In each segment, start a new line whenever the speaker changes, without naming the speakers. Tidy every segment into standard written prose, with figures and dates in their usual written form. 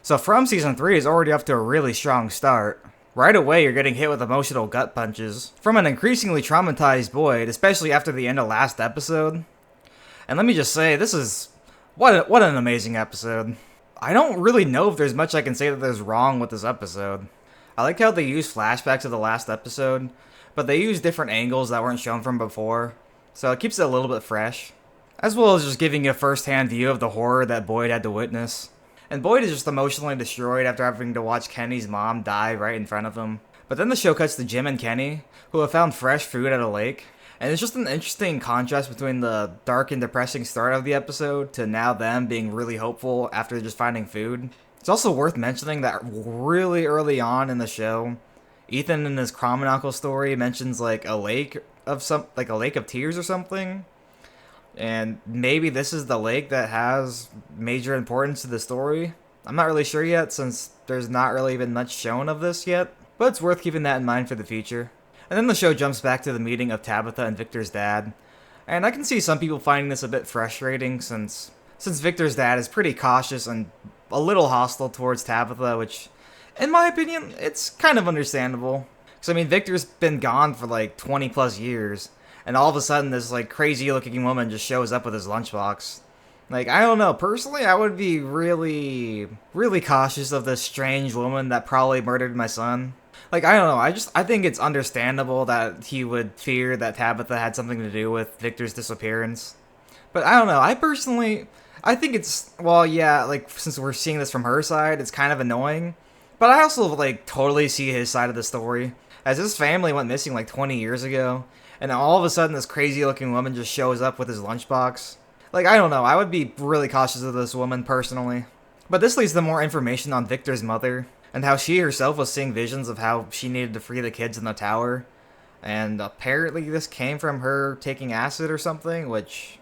So From Season 3 is already off to a really strong start. Right away, you're getting hit with emotional gut punches from an increasingly traumatized Boyd, especially after the end of last episode. And let me just say, this is... what an amazing episode. I don't really know if there's much I can say that there's wrong with this episode. I like how they use flashbacks of the last episode, but they use different angles that weren't shown from before, so it keeps it a little bit fresh. As well as just giving you a first-hand view of the horror that Boyd had to witness. And Boyd is just emotionally destroyed after having to watch Kenny's mom die right in front of him. But then the show cuts to Jim and Kenny, who have found fresh food at a lake. And it's just an interesting contrast between the dark and depressing start of the episode to now them being really hopeful after just finding food. It's also worth mentioning that really early on in the show, Ethan in his Chromoncle story mentions like a lake of a lake of tears or something. And maybe this is the lake that has major importance to the story. I'm not really sure yet, since there's not really been much shown of this yet, but it's worth keeping that in mind for the future. And then the show jumps back to the meeting of Tabitha and Victor's dad, and I can see some people finding this a bit frustrating since Victor's dad is pretty cautious and a little hostile towards Tabitha, which, in my opinion, it's kind of understandable. Because, I mean, Victor's been gone for like 20 plus years, and all of a sudden this like crazy looking woman just shows up with his lunchbox. Like, I don't know, personally I would be really, really cautious of this strange woman that probably murdered my son. Like, I don't know, I think it's understandable that he would fear that Tabitha had something to do with Victor's disappearance. But I don't know, I think it's, well, yeah, like, since we're seeing this from her side, it's kind of annoying. But I also, like, totally see his side of the story. As his family went missing, like, 20 years ago, and all of a sudden this crazy-looking woman just shows up with his lunchbox. Like, I don't know, I would be really cautious of this woman, personally. But this leads to more information on Victor's mother, and how she herself was seeing visions of how she needed to free the kids in the tower. And apparently this came from her taking acid or something, which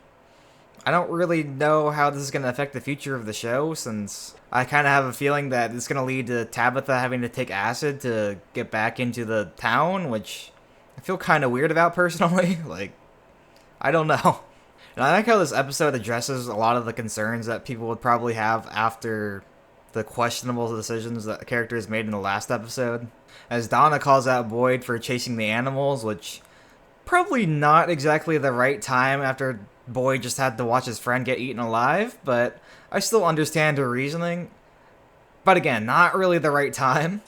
I don't really know how this is going to affect the future of the show, since I kind of have a feeling that it's going to lead to Tabitha having to take acid to get back into the town, which I feel kind of weird about personally. Like, I don't know. And I like how this episode addresses a lot of the concerns that people would probably have after the questionable decisions that the characters made in the last episode. As Donna calls out Boyd for chasing the animals, which probably not exactly the right time after Boyd just had to watch his friend get eaten alive, but I still understand her reasoning. But again, not really the right time.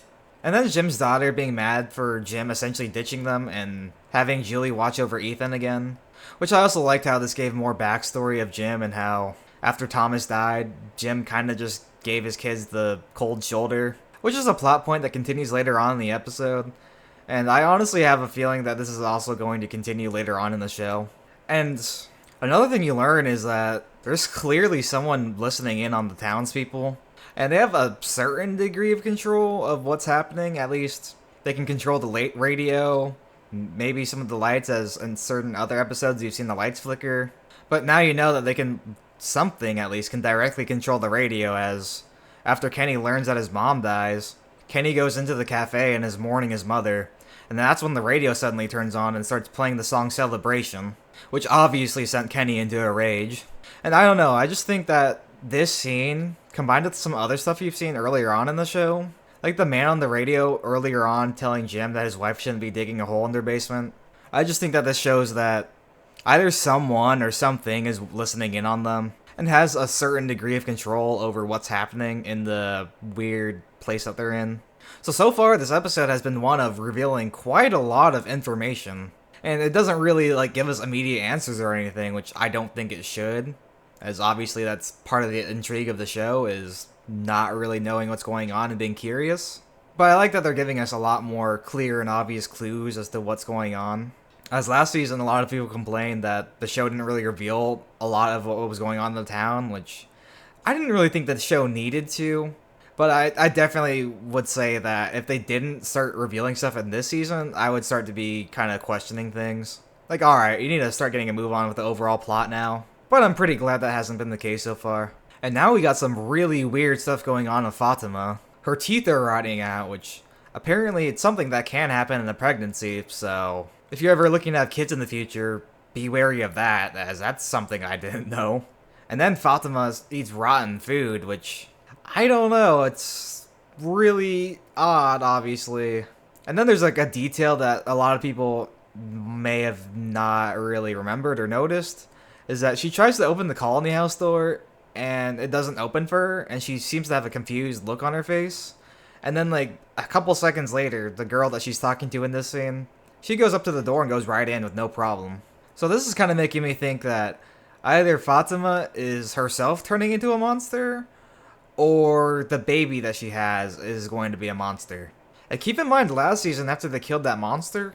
And then Jim's daughter being mad for Jim essentially ditching them and having Julie watch over Ethan again. Which I also liked how this gave more backstory of Jim and how, after Thomas died, Jim kind of just gave his kids the cold shoulder. Which is a plot point that continues later on in the episode. And I honestly have a feeling that this is also going to continue later on in the show. And another thing you learn is that there's clearly someone listening in on the townspeople. And they have a certain degree of control of what's happening. At least they can control the late radio, maybe some of the lights, as in certain other episodes you've seen the lights flicker. But now you know that they can, something at least, can directly control the radio, as after Kenny learns that his mom dies, Kenny goes into the cafe and is mourning his mother. And that's when the radio suddenly turns on and starts playing the song Celebration, which obviously sent Kenny into a rage. And I don't know, I just think that this scene, combined with some other stuff you've seen earlier on in the show, like the man on the radio earlier on telling Jim that his wife shouldn't be digging a hole in their basement, I just think that this shows that either someone or something is listening in on them and has a certain degree of control over what's happening in the weird place that they're in. So far, this episode has been one of revealing quite a lot of information. And it doesn't really, like, give us immediate answers or anything, which I don't think it should. As obviously that's part of the intrigue of the show, is not really knowing what's going on and being curious. But I like that they're giving us a lot more clear and obvious clues as to what's going on. As last season, a lot of people complained that the show didn't really reveal a lot of what was going on in the town, which I didn't really think that the show needed to. But I definitely would say that if they didn't start revealing stuff in this season, I would start to be kind of questioning things. Like, alright, you need to start getting a move on with the overall plot now. But I'm pretty glad that hasn't been the case so far. And now we got some really weird stuff going on with Fatima. Her teeth are rotting out, which apparently it's something that can happen in a pregnancy, so if you're ever looking to have kids in the future, be wary of that, as that's something I didn't know. And then Fatima eats rotten food, which I don't know. It's really odd, obviously. And then there's like a detail that a lot of people may have not really remembered or noticed is that she tries to open the colony house door and it doesn't open for her and she seems to have a confused look on her face. And then like a couple seconds later, the girl that she's talking to in this scene, she goes up to the door and goes right in with no problem. So this is kind of making me think that either Fatima is herself turning into a monster or the baby that she has is going to be a monster. And keep in mind, last season, after they killed that monster,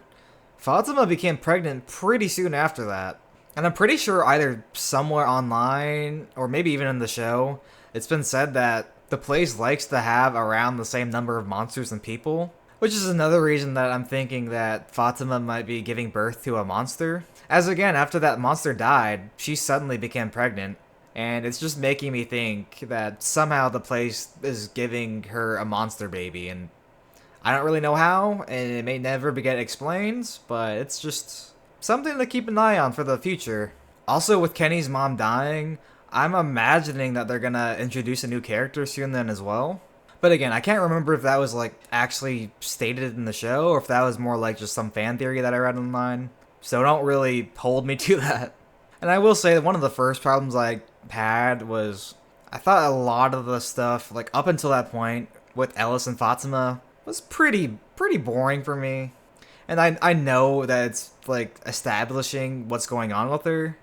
Fatima became pregnant pretty soon after that. And I'm pretty sure either somewhere online, or maybe even in the show, it's been said that the place likes to have around the same number of monsters and people. Which is another reason that I'm thinking that Fatima might be giving birth to a monster. As again, after that monster died, she suddenly became pregnant. And it's just making me think that somehow the place is giving her a monster baby. And I don't really know how, and it may never get explained, but it's just something to keep an eye on for the future. Also, with Kenny's mom dying, I'm imagining that they're gonna introduce a new character soon then as well. But again, I can't remember if that was like actually stated in the show, or if that was more like just some fan theory that I read online. So don't really hold me to that. And I will say that one of the first problems I had was I thought a lot of the stuff, like up until that point, with Ellis and Fatima was pretty boring for me. And I know that it's like establishing what's going on with her,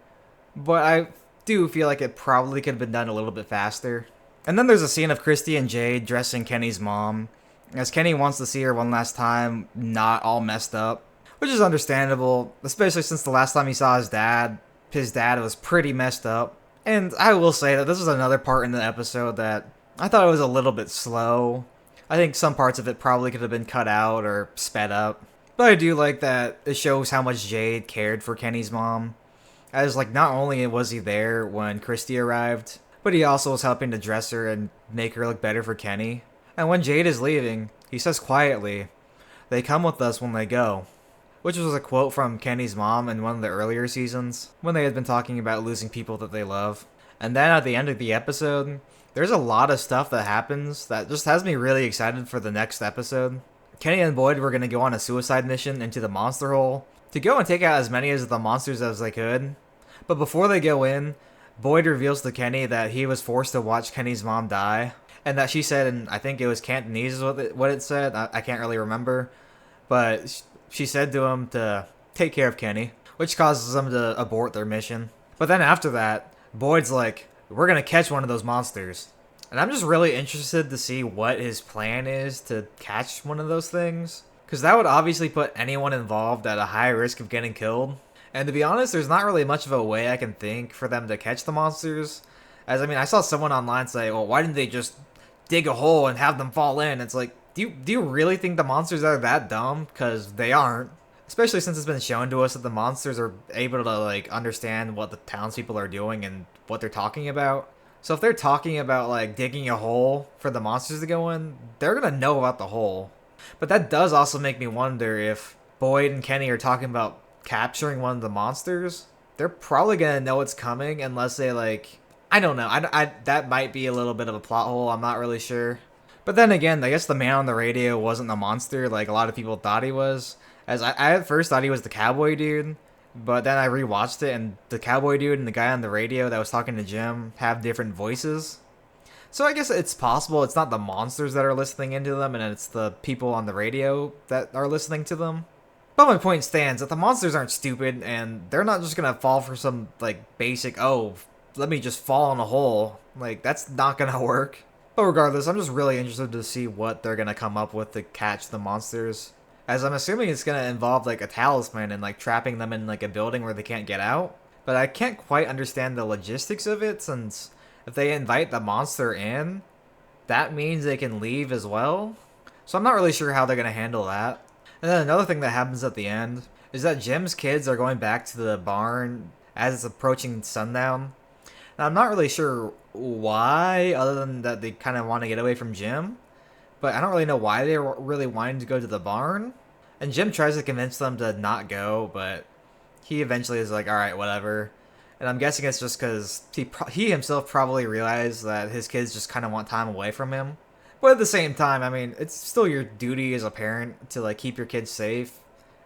but I do feel like it probably could have been done a little bit faster. And then there's a scene of Christy and Jade dressing Kenny's mom, as Kenny wants to see her one last time, not all messed up, which is understandable, especially since the last time he saw his dad was pretty messed up. And I will say that this is another part in the episode that I thought it was a little bit slow. I think some parts of it probably could have been cut out or sped up. But I do like that it shows how much Jade cared for Kenny's mom. As like not only was he there when Christy arrived, but he also was helping to dress her and make her look better for Kenny. And when Jade is leaving, he says quietly, "They come with us when they go." Which was a quote from Kenny's mom in one of the earlier seasons, when they had been talking about losing people that they love. And then at the end of the episode, there's a lot of stuff that happens that just has me really excited for the next episode. Kenny and Boyd were going to go on a suicide mission into the monster hole to go and take out as many of the monsters as they could. But before they go in, Boyd reveals to Kenny that he was forced to watch Kenny's mom die, and that she said, and I think it was Cantonese is what it said, I can't really remember, but she said to him to take care of Kenny, which causes them to abort their mission. But then after that, Boyd's like, "We're gonna catch one of those monsters." And I'm just really interested to see what his plan is to catch one of those things. Because that would obviously put anyone involved at a high risk of getting killed. And to be honest, there's not really much of a way I can think for them to catch the monsters. As I mean, I saw someone online say, well, why didn't they just dig a hole and have them fall in? It's like, do you really think the monsters are that dumb? Because they aren't. Especially since it's been shown to us that the monsters are able to like understand what the townspeople are doing and what they're talking about. So if they're talking about like digging a hole for the monsters to go in, they're gonna know about the hole. But that does also make me wonder if Boyd and Kenny are talking about capturing one of the monsters. They're probably gonna know it's coming unless they like, I don't know. I that might be a little bit of a plot hole. I'm not really sure. But then again, I guess the man on the radio wasn't a monster like a lot of people thought he was. As I at first thought he was the cowboy dude, but then I rewatched it and the cowboy dude and the guy on the radio that was talking to Jim have different voices. So I guess it's possible it's not the monsters that are listening into them and it's the people on the radio that are listening to them. But my point stands that the monsters aren't stupid and they're not just gonna fall for some like basic, oh, let me just fall in a hole. Like that's not gonna work. But regardless, I'm just really interested to see what they're gonna come up with to catch the monsters. As I'm assuming it's gonna involve like a talisman and like trapping them in like a building where they can't get out. But I can't quite understand the logistics of it since if they invite the monster in, that means they can leave as well. So I'm not really sure how they're gonna handle that. And then another thing that happens at the end is that Jim's kids are going back to the barn as it's approaching sundown. Now I'm not really sure why, other than that they kind of want to get away from Jim. But I don't really know why they were really wanting to go to the barn. And Jim tries to convince them to not go, but he eventually is like, alright, whatever. And I'm guessing it's just because he himself probably realized that his kids just kind of want time away from him. But at the same time, I mean, it's still your duty as a parent to like keep your kids safe.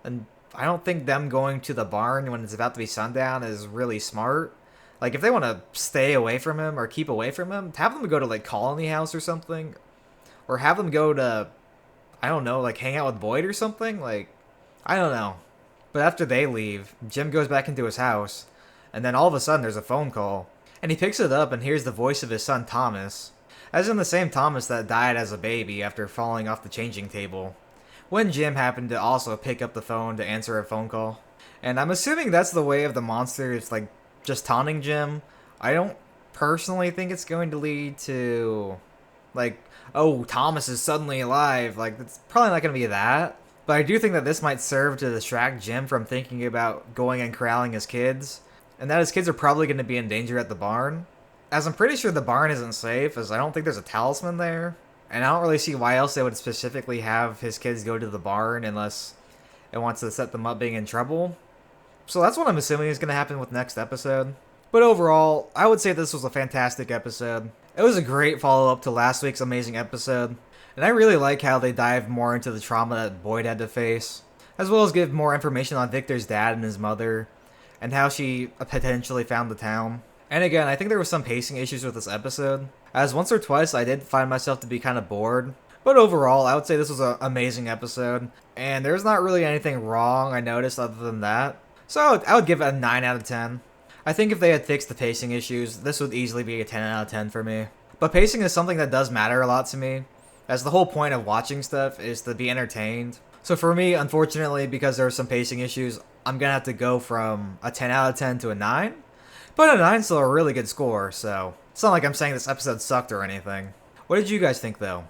And I don't think them going to the barn when it's about to be sundown is really smart. Like, if they want to stay away from him or keep away from him, have them go to like Colony House or something. Or have them go to, I don't know, like hang out with Boyd or something. Like, I don't know. But after they leave, Jim goes back into his house. And then all of a sudden there's a phone call. And he picks it up and hears the voice of his son Thomas. As in the same Thomas that died as a baby after falling off the changing table. When Jim happened to also pick up the phone to answer a phone call. And I'm assuming that's the way of the monster, is like just taunting Jim. I don't personally think it's going to lead to like, oh, Thomas is suddenly alive. Like, it's probably not going to be that. But I do think that this might serve to distract Jim from thinking about going and corralling his kids. And that his kids are probably going to be in danger at the barn. As I'm pretty sure the barn isn't safe, as I don't think there's a talisman there. And I don't really see why else they would specifically have his kids go to the barn unless it wants to set them up being in trouble. So that's what I'm assuming is going to happen with next episode. But overall, I would say this was a fantastic episode. It was a great follow-up to last week's amazing episode. And I really like how they dive more into the trauma that Boyd had to face. As well as give more information on Victor's dad and his mother. And how she potentially found the town. And again, I think there were some pacing issues with this episode, as once or twice I did find myself to be kind of bored. But overall, I would say this was an amazing episode, and there's not really anything wrong I noticed other than that. So I would give it a 9 out of 10. I think if they had fixed the pacing issues, this would easily be a 10 out of 10 for me. But pacing is something that does matter a lot to me, as the whole point of watching stuff is to be entertained. So for me, unfortunately, because there are some pacing issues, I'm going to have to go from a 10 out of 10 to a 9. But a 9's still a really good score, so it's not like I'm saying this episode sucked or anything. What did you guys think, though?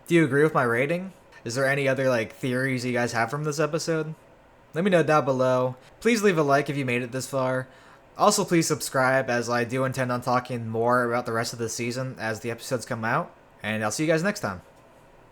Do you agree with my rating? Is there any other, like, theories you guys have from this episode? Let me know down below. Please leave a like if you made it this far. Also, please subscribe, as I do intend on talking more about the rest of the season as the episodes come out. And I'll see you guys next time.